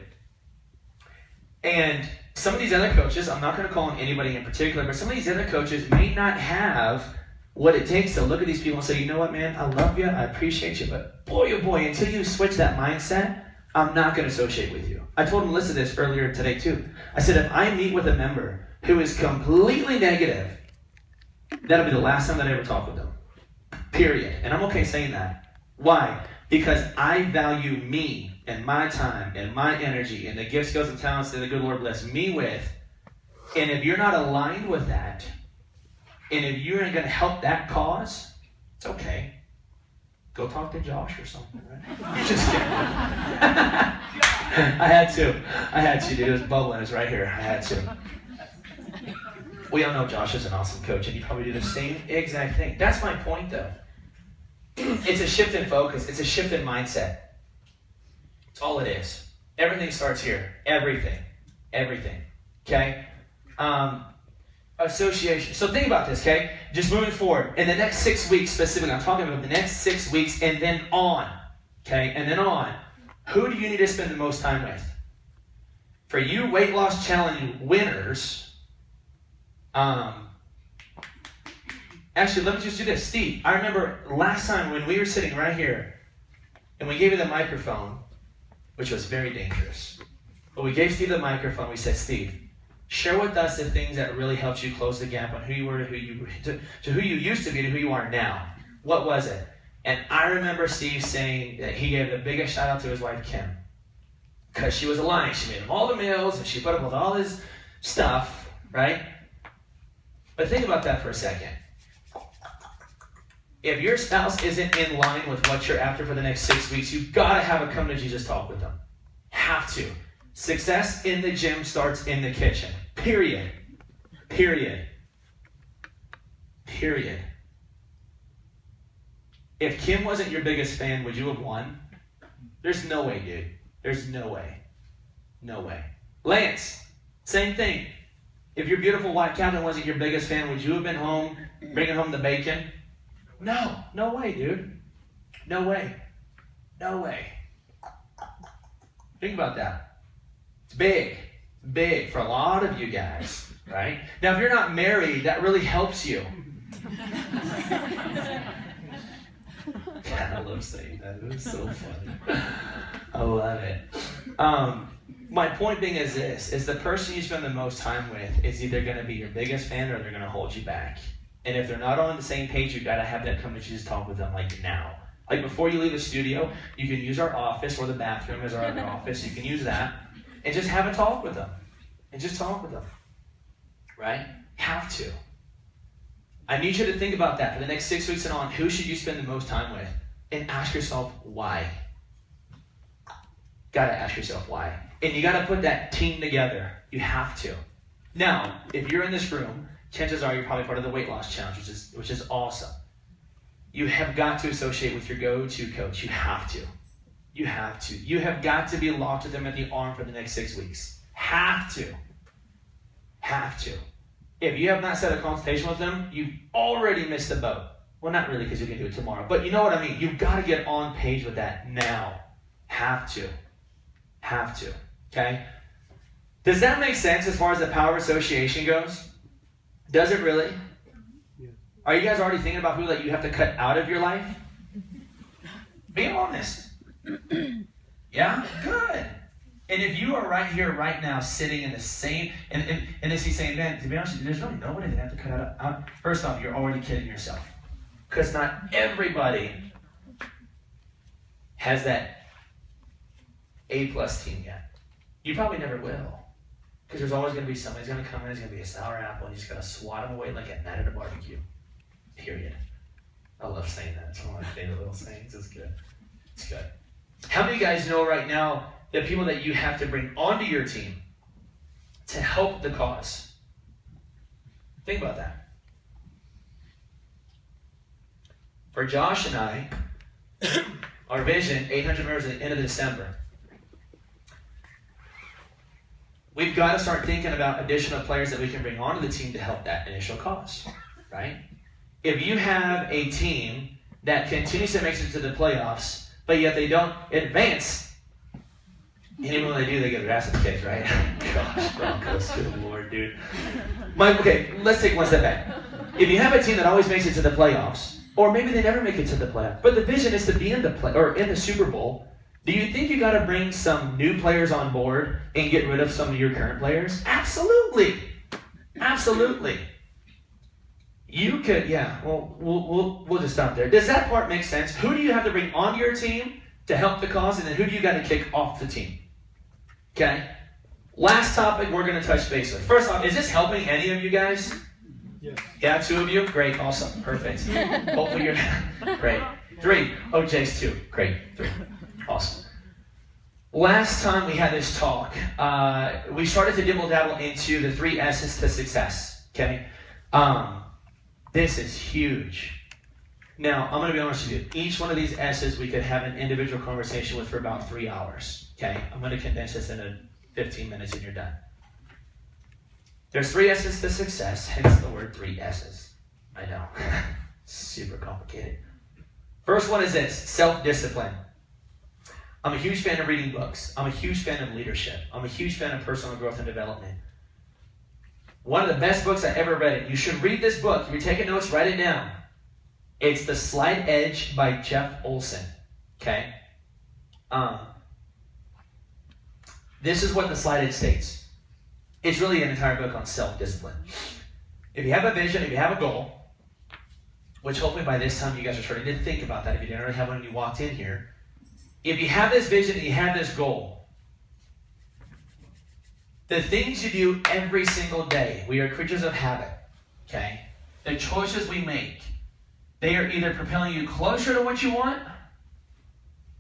And some of these other coaches, I'm not going to call on anybody in particular, but some of these other coaches may not have what it takes to look at these people and say, you know what, man, I love you, I appreciate you, but boy, oh boy, until you switch that mindset, I'm not going to associate with you. I told Melissa this earlier today too. I said, if I meet with a member who is completely negative, that'll be the last time that I ever talk with them. Period. And I'm okay saying that. Why? Because I value me and my time and my energy and the gifts, skills, and talents that the good Lord blessed me with. And if you're not aligned with that, and if you're going to help that cause, it's okay. Go talk to Josh or something, right? Just kidding. I had to, dude. It was bubbling. It was right here. I had to. We all know Josh is an awesome coach, and he probably do the same exact thing. That's my point, though. It's a shift in focus. It's a shift in mindset. It's all it is. Everything starts here. Everything. Okay? Association. So think about this, okay? Just moving forward. In the next 6 weeks specifically, I'm talking about the next 6 weeks and then on. Okay? And then on. Who do you need to spend the most time with? For you weight loss challenge winners, actually, let me just do this. Steve, I remember last time when we were sitting right here and we gave you the microphone, which was very dangerous. But we gave Steve the microphone. We said, Steve, share with us the things that really helped you close the gap on who you were to who you used to be to who you are now. What was it? And I remember Steve saying that he gave the biggest shout out to his wife, Kim. Because she was aligned. She made him all the meals and she put up with all his stuff, right? But think about that for a second. If your spouse isn't in line with what you're after for the next 6 weeks, you've got to have a come to Jesus talk with them. Have to. Success in the gym starts in the kitchen. Period. If Kim wasn't your biggest fan, would you have won? There's no way, dude. There's no way. No way. Lance, same thing. If your beautiful wife, Catherine, wasn't your biggest fan, would you have been home, bringing home the bacon? No way, dude. No way. Think about that. It's big for a lot of you guys, right? Now, if you're not married, that really helps you. I love saying that. It was so funny. I love it. My point being is this, is the person you spend the most time with is either going to be your biggest fan or they're going to hold you back. And if they're not on the same page, you've got to have that come to Jesus talk with them like now. Like before you leave the studio, you can use our office or the bathroom as our other office. You can use that and just have a talk with them. Right? Have to. I need you to think about that for the next 6 weeks and on. Who should you spend the most time with? And ask yourself why. Got to ask yourself why. And you got to put that team together. You have to. Now, if you're in this room, chances are you're probably part of the weight loss challenge, which is awesome. You have got to associate with your go-to coach. You have to. You have got to be locked with them at the arm for the next 6 weeks. Have to. If you have not set a consultation with them, you've already missed the boat. Well, not really, because you can do it tomorrow. But you know what I mean. You've got to get on page with that now. Have to. Okay? Does that make sense as far as the power of association goes? Does it really? Yeah. Are you guys already thinking about who that you have to cut out of your life? Be honest. Yeah? Good. And if you are right here, right now, sitting in the same, and is he saying, man, to be honest with you, there's really nobody that have to cut out. First off, you're already kidding yourself. Because not everybody has that A+ team yet. You probably never will. Because there's always going to be somebody who's going to come in, there's going to be a sour apple, and you just got to swat them away like at night at a barbecue. Period. I love saying that. It's one of my favorite little sayings. It's good. It's good. How many of you guys know right now the people that you have to bring onto your team to help the cause? Think about that. For Josh and I, our vision, 800 members at the end of December. We've got to start thinking about additional players that we can bring onto the team to help that initial cause, right? If you have a team that continues to make it to the playoffs, but yet they don't advance, and even when they do, they get their asses kicked, right? Gosh, Broncos, good Lord, dude. Okay, let's take one step back. If you have a team that always makes it to the playoffs, or maybe they never make it to the playoffs, but the vision is to be in the Super Bowl, do you think you got to bring some new players on board and get rid of some of your current players? Absolutely. Absolutely. You could, yeah, well, we'll just stop there. Does that part make sense? Who do you have to bring onto your team to help the cause, and then who do you got to kick off the team? Okay? Last topic we're going to touch base with. First off, is this helping any of you guys? Yes. Yeah, 2 of you? Great, awesome, perfect. Hopefully you're, great. 3, oh, Jay's 2, great, 3, awesome. Last time we had this talk, we started to dibble-dabble into the 3 S's to success, okay? This is huge. Now, I'm going to be honest with you. Each one of these S's we could have an individual conversation with for about 3 hours, okay? I'm going to condense this into 15 minutes and you're done. There's 3 S's to success, hence the word 3 S's. I know. Super complicated. First one is this, self-discipline. I'm a huge fan of reading books. I'm a huge fan of leadership. I'm a huge fan of personal growth and development. One of the best books I ever read. You should read this book. If you're taking notes, write it down. It's The Slight Edge by Jeff Olson. Okay? This is what The Slight Edge states. It's really an entire book on self-discipline. If you have a vision, if you have a goal, which hopefully by this time you guys are starting to think about that if you didn't already have one when you walked in here. If you have this vision and you have this goal, the things you do every single day, we are creatures of habit, okay? The choices we make, they are either propelling you closer to what you want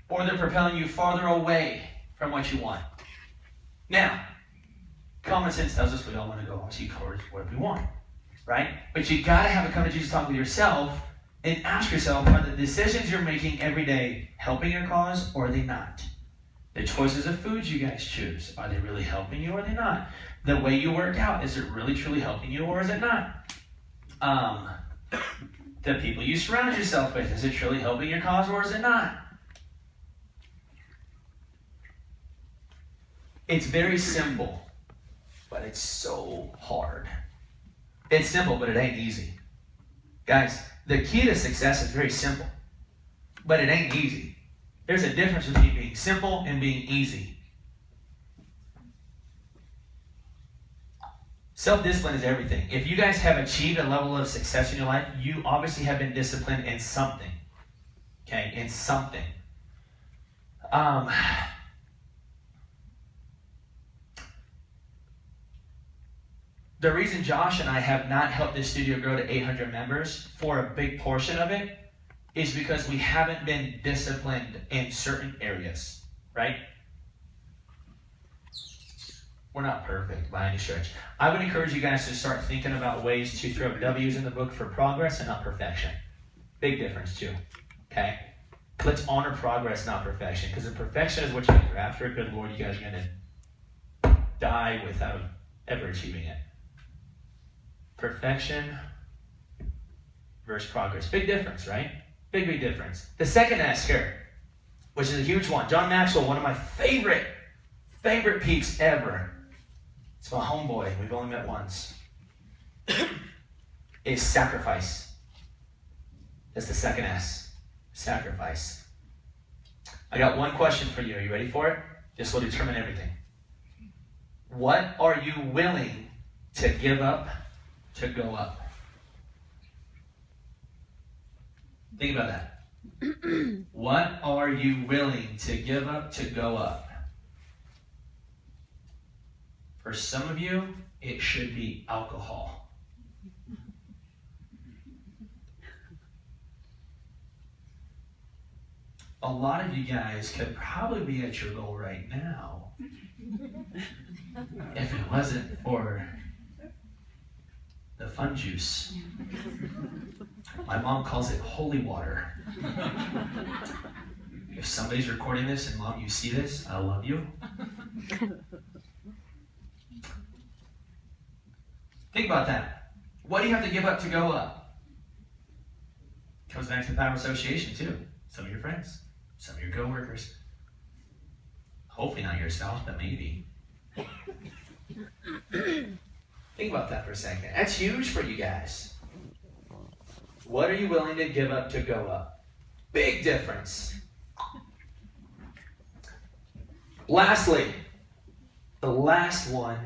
or they're propelling you farther away from what you want. Now, common sense tells us we all want to go obviously towards what we want, right? But you got to have a come to Jesus talk with yourself and ask yourself, are the decisions you're making every day helping your cause or are they not? The choices of foods you guys choose, are they really helping you or are they not? The way you work out, is it really truly helping you or is it not? The people you surround yourself with, is it truly helping your cause or is it not? It's very simple, but it's so hard. It's simple, but it ain't easy. Guys, the key to success is very simple, but it ain't easy. There's a difference between being simple and being easy. Self-discipline is everything. If you guys have achieved a level of success in your life, you obviously have been disciplined in something. Okay, in something. The reason Josh and I have not helped this studio grow to 800 members, for a big portion of it, is because we haven't been disciplined in certain areas, right? We're not perfect by any stretch. I would encourage you guys to start thinking about ways to throw W's in the book for progress and not perfection. Big difference too, okay? Let's honor progress, not perfection, because if perfection is what you're after, good Lord, you guys are going to die without ever achieving it. Perfection versus progress. Big difference, right? Big difference. The second S here, which is a huge one. John Maxwell, one of my favorite peeps ever. It's my homeboy. We've only met once. Is sacrifice. That's the second S. Sacrifice. I got one question for you. Are you ready for it? This will determine everything. What are you willing to give up to go up? Think about that. What are you willing to give up to go up? For some of you, it should be alcohol. A lot of you guys could probably be at your goal right now if it wasn't for the fun juice. My mom calls it holy water. If somebody's recording this and Mom, you see this, I love you. Think about that. What do you have to give up to go up? Comes back to the power of association too. Some of your friends, some of your co-workers. Hopefully not your spouse, but maybe. Think about that for a second. That's huge for you guys. What are you willing to give up to go up? Big difference. Lastly, the last one.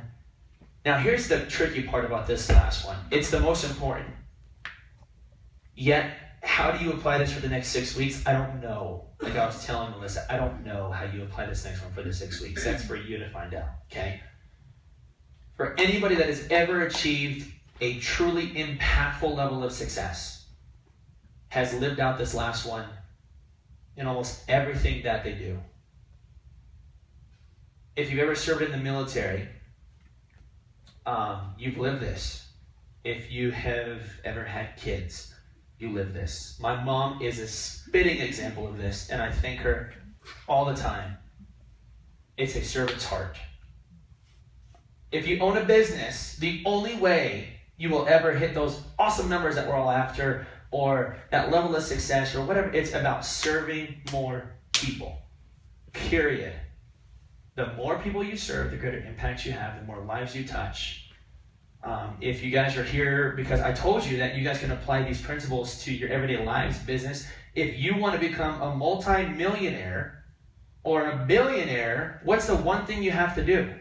Now here's the tricky part about this last one. It's the most important. Yet, how do you apply this for the next 6 weeks? I don't know. Like I was telling Melissa, I don't know how you apply this next one for the 6 weeks. That's for you to find out, okay? For anybody that has ever achieved a truly impactful level of success, has lived out this last one in almost everything that they do. If you've ever served in the military, you've lived this. If you have ever had kids, you live this. My mom is a spitting example of this, and I thank her all the time. It's a servant's heart. If you own a business, the only way you will ever hit those awesome numbers that we're all after, or that level of success, or whatever, it's about serving more people. Period. The more people you serve, the greater impact you have, the more lives you touch. If you guys are here because I told you that you guys can apply these principles to your everyday lives, business. If you want to become a multi-millionaire or a billionaire, what's the one thing you have to do?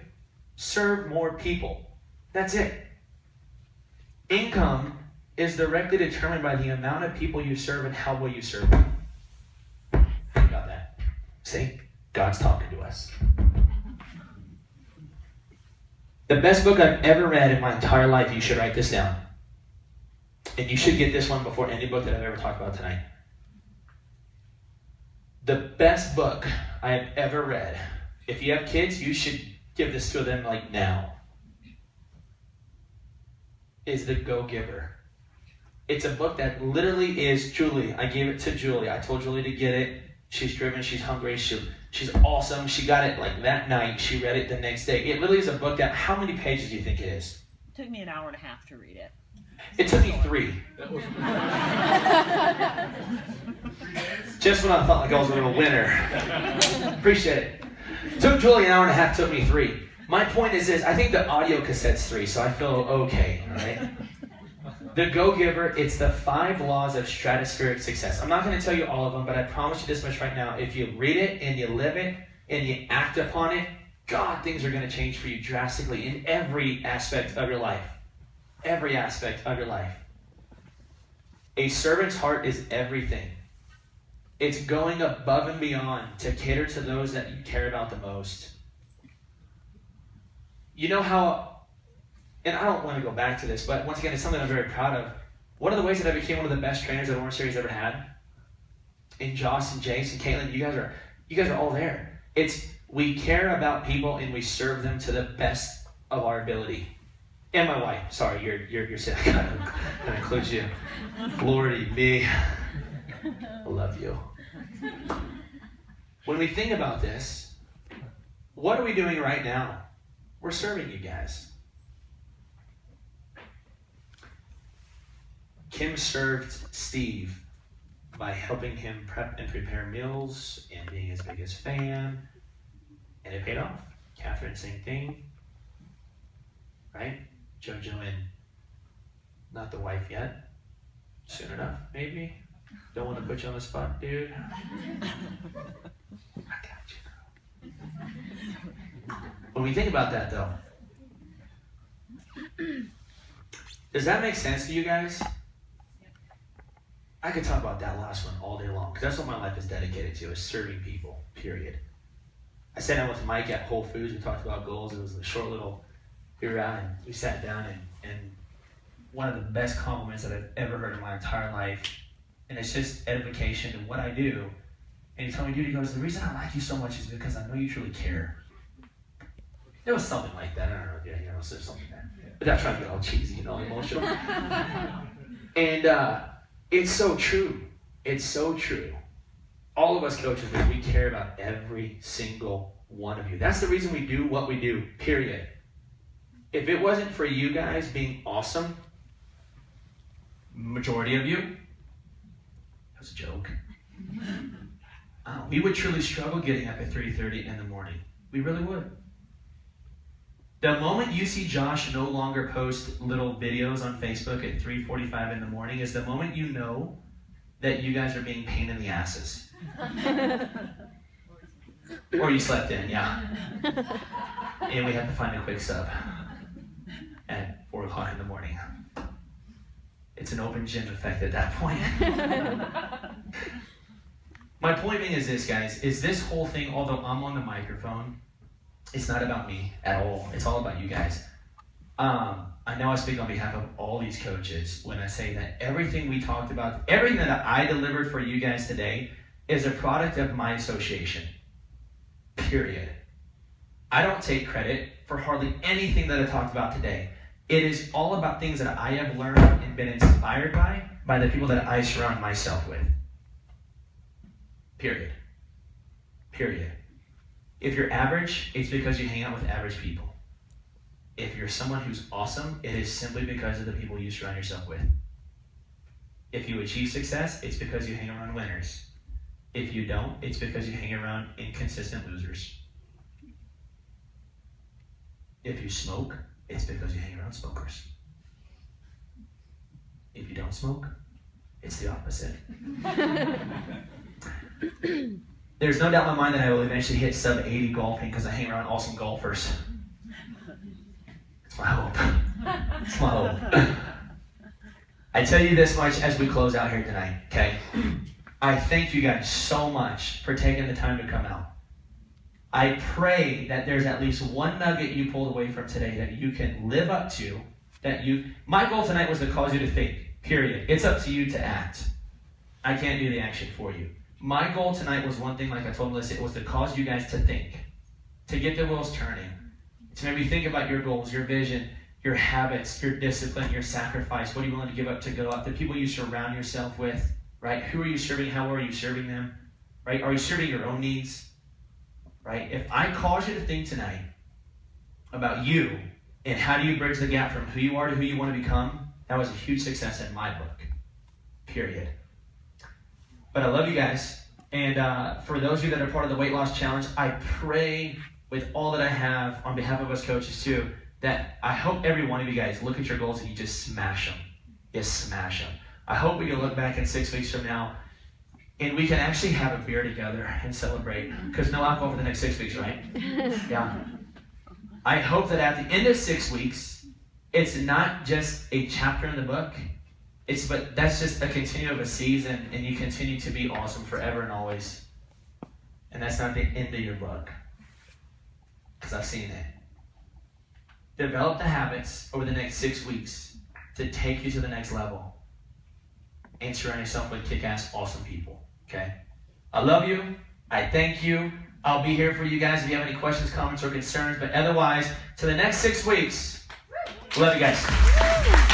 Serve more people. That's it. Income is directly determined by the amount of people you serve and how well you serve them. Think about that. See? God's talking to us. The best book I've ever read in my entire life, you should write this down. And you should get this one before any book that I've ever talked about tonight. The best book I have ever read. If you have kids, you should give this to them like now. Is The Go-Giver. It's a book that literally is Julie. I gave it to Julie. I told Julie to get it. She's driven. She's hungry. She's awesome. She got it like that night. She read it the next day. It literally is a book that, how many pages do you think it is? It took me an hour and a half to read it. It took me 3. Just when I felt like I was a winner. Appreciate it. Took Julie an hour and a half, took me 3. My point is this, I think the audio cassette's 3, so I feel okay, all right? The Go-Giver, it's the 5 laws of stratospheric success. I'm not going to tell you all of them, but I promise you this much right now. If you read it and you live it and you act upon it, God, things are going to change for you drastically in every aspect of your life. Every aspect of your life. A servant's heart is everything. It's going above and beyond to cater to those that you care about the most. You know how, and I don't want to go back to this, but once again, it's something I'm very proud of. One of the ways that I became one of the best trainers that Orangetheory's ever had, and Josh and Jace and Caitlin, you guys are all there. It's we care about people and we serve them to the best of our ability. And my wife, sorry, you're saying I gotta include you. Glory to me. I love you. When we think about this, what are we doing right now? We're serving you guys. Kim served Steve by helping him prep and prepare meals and being his biggest fan, and it paid off. Catherine, same thing, right? JoJo and not the wife yet, soon enough, maybe. Don't want to put you on the spot, dude. I got you. When we think about that, though, does that make sense to you guys? I could talk about that last one all day long, because that's what my life is dedicated to, is serving people, period. I sat down with Mike at Whole Foods. We talked about goals. It was a short little, we were out and we sat down, and one of the best compliments that I've ever heard in my entire life, and it's just edification in what I do. And he told me, dude, he goes, the reason I like you so much is because I know you truly care. It was something like that. I don't know, yeah, you know, so something like that. But not trying to get all cheesy, you know, emotional. And it's so true. It's so true. All of us coaches, we care about every single one of you. That's the reason we do what we do, period. If it wasn't for you guys being awesome, majority of you, that was a joke. We would truly struggle getting up at 3:30 in the morning. We really would. The moment you see Josh no longer post little videos on Facebook at 3:45 in the morning is the moment you know that you guys are being pain in the asses. Or you slept in, yeah. And we have to find a quick sub at 4 o'clock in the morning. It's an open gym effect at that point. My point being is this, guys, is this whole thing, although I'm on the microphone, it's not about me at all. It's all about you guys. I know I speak on behalf of all these coaches when I say that everything we talked about, everything that I delivered for you guys today is a product of my association. Period. I don't take credit for hardly anything that I talked about today. It is all about things that I have learned and been inspired by the people that I surround myself with. Period. Period. If you're average, it's because you hang out with average people. If you're someone who's awesome, it is simply because of the people you surround yourself with. If you achieve success, it's because you hang around winners. If you don't, it's because you hang around inconsistent losers. If you smoke, it's because you hang around smokers. If you don't smoke, it's the opposite. There's no doubt in my mind that I will eventually hit sub 80 golfing because I hang around awesome golfers. It's my hope. It's my hope. I tell you this much as we close out here tonight, okay? I thank you guys so much for taking the time to come out. I pray that there's at least one nugget you pulled away from today that you can live up to. My goal tonight was to cause you to think, period. It's up to you to act. I can't do the action for you. My goal tonight was one thing, like I told Melissa, it was to cause you guys to think, to get the wheels turning, to maybe think about your goals, your vision, your habits, your discipline, your sacrifice. What are you willing to give up to go out? The people you surround yourself with, right? Who are you serving? How are you serving them? Right? Are you serving your own needs? Right? If I cause you to think tonight about you and how do you bridge the gap from who you are to who you want to become, that was a huge success in my book. Period. But I love you guys. And for those of you that are part of the weight loss challenge, I pray with all that I have on behalf of us coaches too, that I hope every one of you guys look at your goals and you just smash them. Just smash them. I hope we can look back in 6 weeks from now and we can actually have a beer together and celebrate. Because no alcohol for the next 6 weeks, right? Yeah. I hope that at the end of 6 weeks, it's not just a chapter in the book. But that's just a continue of a season, and you continue to be awesome forever and always. And that's not the end of your book. Because I've seen it. Develop the habits over the next 6 weeks to take you to the next level. And surround yourself with kick-ass awesome people. Okay? I love you. I thank you. I'll be here for you guys if you have any questions, comments, or concerns. But otherwise, to the next 6 weeks. Love you guys.